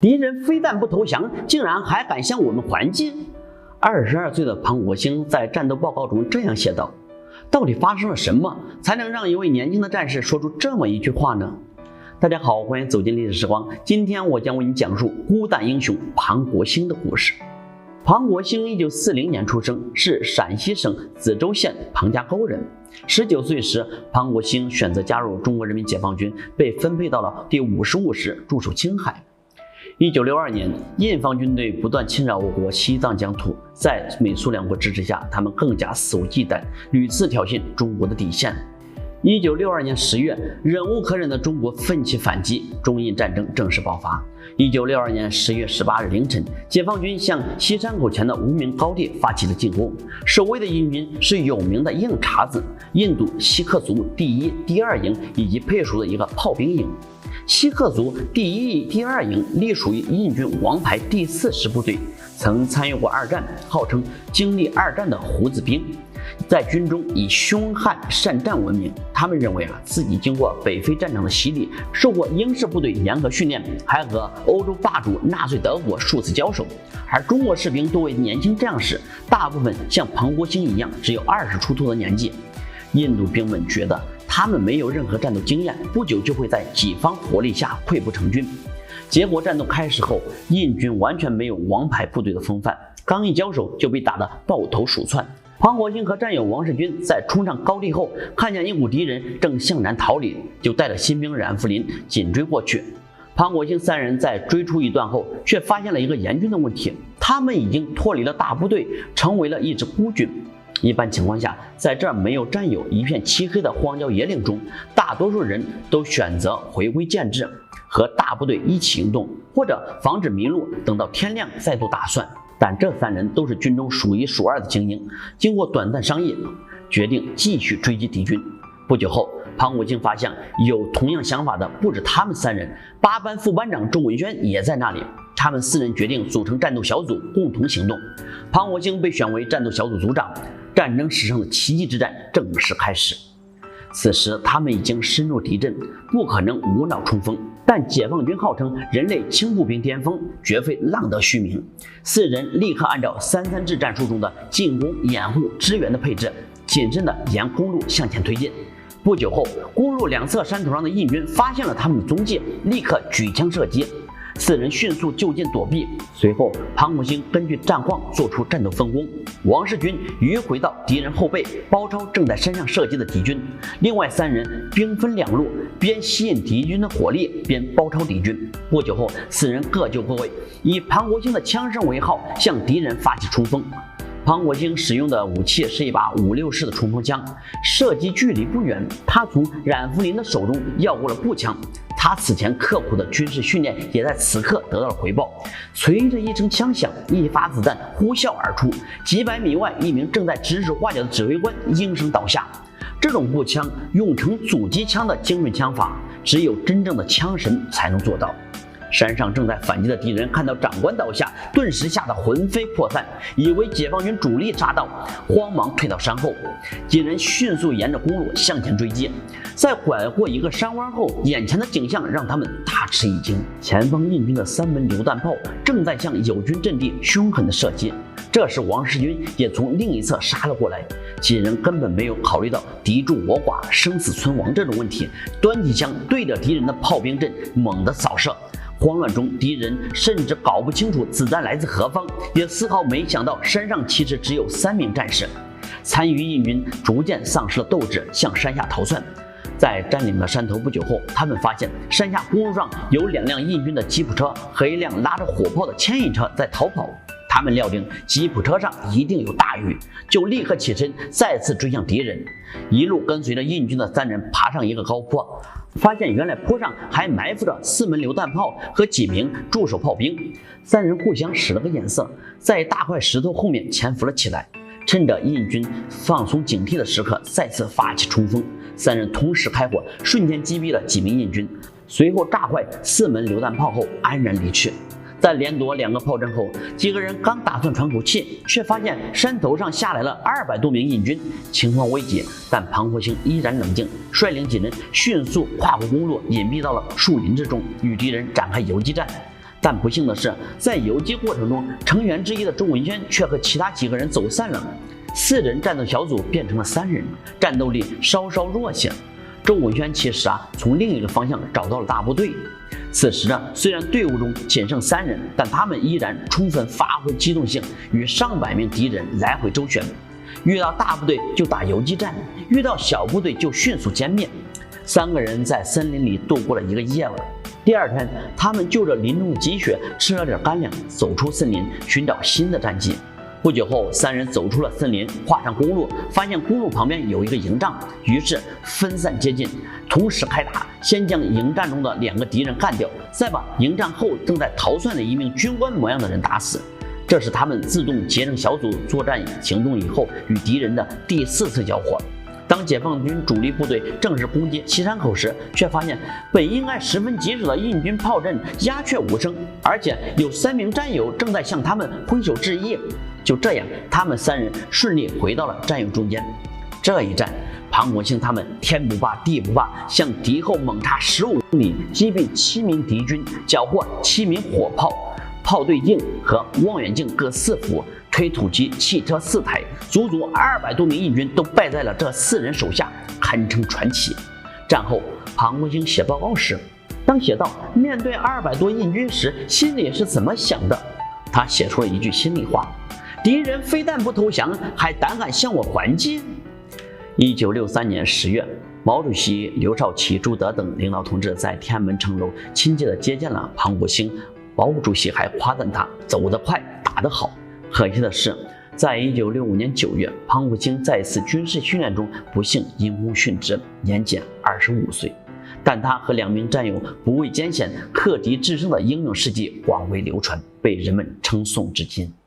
敌人非但不投降，竟然还敢向我们还击。22岁的庞国兴在战斗报告中这样写道：到底发生了什么，才能让一位年轻的战士说出这么一句话呢？大家好，欢迎走进历史时光。今天我将为你讲述孤胆英雄庞国兴的故事。庞国兴1940年出生，是陕西省梓州县庞家沟人。19岁时，庞国兴选择加入中国人民解放军，被分配到了第55师驻守青海。1962年，印方军队不断侵扰我国西藏疆土，在美苏两国支持下，他们更加肆无忌惮，屡次挑衅中国的底线。1962年10月，忍无可忍的中国奋起反击，中印战争正式爆发。1962年10月18日凌晨，解放军向西山口前的无名高地发起了进攻。守卫的印军是有名的硬茬子，印度锡克族第1、第2营以及配属的一个炮兵营。锡克族第1、第2营隶属于印军王牌第4师部队，曾参与过二战，号称经历二战的胡子兵。在军中以凶悍善战闻名，他们认为自己经过北非战场的洗礼，受过英式部队严格训练，还和欧洲霸主纳粹德国数次交手。而中国士兵多为年轻战士，大部分像庞国兴一样只有20出头的年纪。印度兵们觉得他们没有任何战斗经验，不久就会在己方火力下溃不成军。结果战斗开始后，印军完全没有王牌部队的风范，刚一交手就被打得抱头鼠窜。庞国兴和战友王世军在冲上高地后，看见一股敌人正向南逃离，就带着新兵冉福林紧追过去。庞国兴3人在追出一段后，却发现了一个严峻的问题：他们已经脱离了大部队，成为了一支孤军。一般情况下，在这没有战友、一片漆黑的荒郊野岭中，大多数人都选择回归建制，和大部队一起行动，或者防止迷路，等到天亮再做打算。但这3人都是军中数1数2的精英，经过短暂商议，决定继续追击敌军。不久后，庞国兴发现有同样想法的不止他们3人，8班副班长周文轩也在那里。他们4人决定组成战斗小组，共同行动。庞国兴被选为战斗小组组长，战争史上的奇迹之战正式开始。此时他们已经深入敌阵，不可能无脑冲锋，但解放军号称人类轻步兵巅峰，绝非浪得虚名。4人立刻按照3-3制战术中的进攻、掩护、支援的配置，谨慎地沿公路向前推进。不久后，公路两侧山头上的印军发现了他们的踪迹，立刻举枪射击。4人迅速就近躲避。随后，庞国兴根据战况做出战斗分工。王世军迂回到敌人后背，包抄正在山上射击的敌军。另外3人兵分2路，边吸引敌军的火力，边包抄敌军。不久后，4人各就各位，以庞国兴的枪声为号，向敌人发起冲锋。庞国兴使用的武器是一把56式的冲锋枪，射击距离不远。他从冉福林的手中要过了步枪。他此前刻苦的军事训练也在此刻得到了回报。随着一声枪响，一发子弹呼啸而出，几百米外，一名正在指手画脚的指挥官应声倒下。这种步枪用成阻击枪的精准枪法，只有真正的枪神才能做到。山上正在反击的敌人看到长官倒下，顿时吓得魂飞魄散，以为解放军主力杀到，慌忙退到山后。几人迅速沿着公路向前追击，在拐过一个山弯后，眼前的景象让他们大吃一惊。前方印军的3门榴弹炮正在向友军阵地凶狠地射击。这时王世军也从另一侧杀了过来，几人根本没有考虑到敌众我寡、生死存亡这种问题，端起枪对着敌人的炮兵阵猛地扫射。慌乱中，敌人甚至搞不清楚子弹来自何方，也丝毫没想到山上其实只有3名战士。残余印军逐渐丧失了斗志，向山下逃窜。在占领了山头不久后，他们发现山下公路上有2辆印军的吉普车和一辆拉着火炮的牵引车在逃跑。他们料定吉普车上一定有大鱼，就立刻起身再次追向敌人。一路跟随着印军的3人爬上一个高坡，发现原来坡上还埋伏着4门榴弹炮和几名驻守炮兵。3人互相使了个眼色，在一大块石头后面潜伏了起来，趁着印军放松警惕的时刻，再次发起冲锋。3人同时开火，瞬间击毙了几名印军，随后炸坏4门榴弹炮后安然离去。在连夺2个炮阵后，几个人刚打算喘口气，却发现山头上下来了200多名印军，情况危急。但庞国兴依然冷静，率领几人迅速跨过公路，隐蔽到了树林之中，与敌人展开游击战。但不幸的是，在游击过程中，成员之一的周文轩却和其他几个人走散了，4人战斗小组变成了3人，战斗力稍稍弱些。周文轩其实从另一个方向找到了大部队。此时虽然队伍中仅剩3人，但他们依然充分发挥机动性，与上百名敌人来回周旋。遇到大部队就打游击战，遇到小部队就迅速歼灭。3个人在森林里度过了一个夜晚。第二天，他们就着林中的积雪，吃了点干粮，走出森林，寻找新的战机。不久后，3人走出了森林，跨上公路，发现公路旁边有一个营帐，于是分散接近，同时开打，先将营帐中的2个敌人干掉，再把营帐后正在逃窜的一名军官模样的人打死。这是他们自动结成小组作战行动以后与敌人的第4次交火。当解放军主力部队正式攻击西山口时，却发现本应该十分棘手的印军炮阵鸦雀无声，而且有3名战友正在向他们挥手致意。就这样，他们3人顺利回到了战友中间。这一战，庞国兴他们天不怕地不怕，向敌后猛插15公里，击毙7名敌军，缴获7名火炮、炮对镜和望远镜各4副，推土机、汽车4台，足足200多名印军都败在了这4人手下，堪称传奇。战后，庞国兴写报告时，当写到面对200多印军时，心里是怎么想的？他写出了一句心里话：敌人非但不投降，还胆敢向我还击。1963年10月，毛主席、刘少奇、朱德等领导同志在天安门城楼亲切地接见了庞国兴。毛主席还夸赞他走得快，打得好。可惜的是，在1965年9月，庞国兴在一次军事训练中不幸因公殉职，年仅25岁。但他和2名战友不畏艰险、克敌制胜的英勇事迹广为流传，被人们称颂至今。